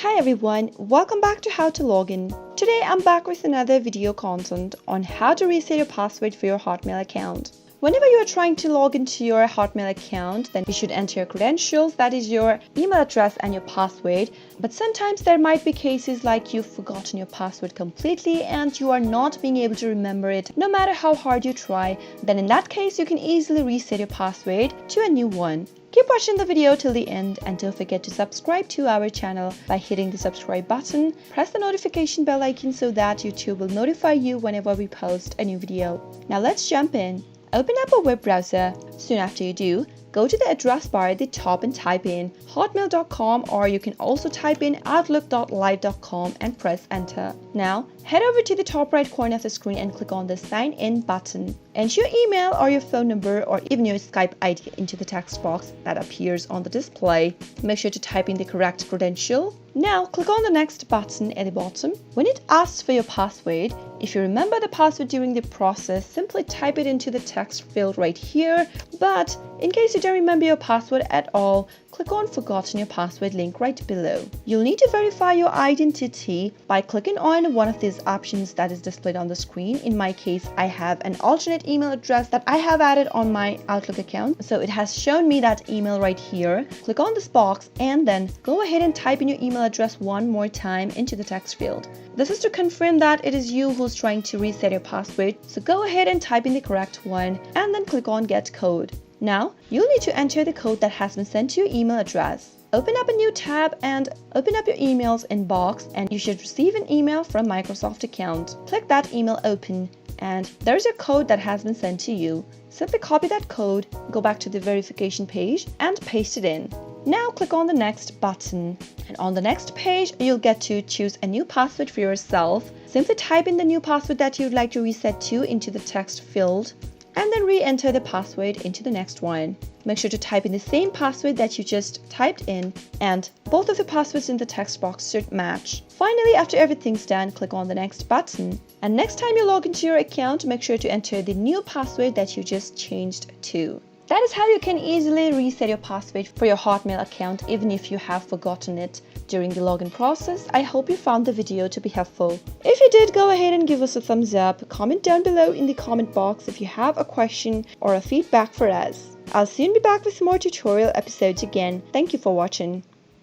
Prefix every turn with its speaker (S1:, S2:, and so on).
S1: Hi everyone, welcome back to How to Login. Today I'm back with another video content on how to reset your password for your Hotmail account. Whenever you are trying to log into your Hotmail account, then you should enter your credentials, that is your email address and your password. But sometimes there might be cases like you've forgotten your password completely and you are not being able to remember it no matter how hard you try. Then in that case, you can easily reset your password to a new one. Keep watching the video till the end and don't forget to subscribe to our channel by hitting the subscribe button. Press the notification bell icon so that YouTube will notify you whenever we post a new video. Now let's jump in. Open up a web browser. Soon after you do, go to the address bar at the top and type in hotmail.com, or you can also type in outlook.live.com and press enter. Now head over to the top right corner of the screen and click on the sign in button. Enter your email or your phone number or even your Skype ID into the text box that appears on the display. Make sure to type in the correct credential. Now click on the next button at the bottom. When it asks for your password, if you remember the password during the process, simply type it into the text field right here. But in case you don't remember your password at all, click on Forgotten Your Password link right below. You'll need to verify your identity by clicking on one of these options that is displayed on the screen. In my case, I have an alternate email address that I have added on my Outlook account, so it has shown me that email right here. Click on this box and then go ahead and type in your email address one more time into the text field. This is to confirm that it is you who's trying to reset your password, so go ahead and type in the correct one and then click on Get Code. Now, you'll need to enter the code that has been sent to your email address. Open up a new tab and open up your emails inbox, and you should receive an email from Microsoft account. Click that email open and there's your code that has been sent to you. Simply copy that code, go back to the verification page and paste it in. Now click on the next button, and on the next page you'll get to choose a new password for yourself. Simply type in the new password that you'd like to reset to into the text field and then re-enter the password into the next one. Make sure to type in the same password that you just typed in, and both of the passwords in the text box should match. Finally, after everything's done, click on the next button. And next time you log into your account, make sure to enter the new password that you just changed to. That is how you can easily reset your password for your Hotmail account even if you have forgotten it during the login process. I hope you found the video to be helpful. If you did, go ahead and give us a thumbs up. Comment down below in the comment box if you have a question or a feedback for us. I'll soon be back with more tutorial episodes again. Thank you for watching.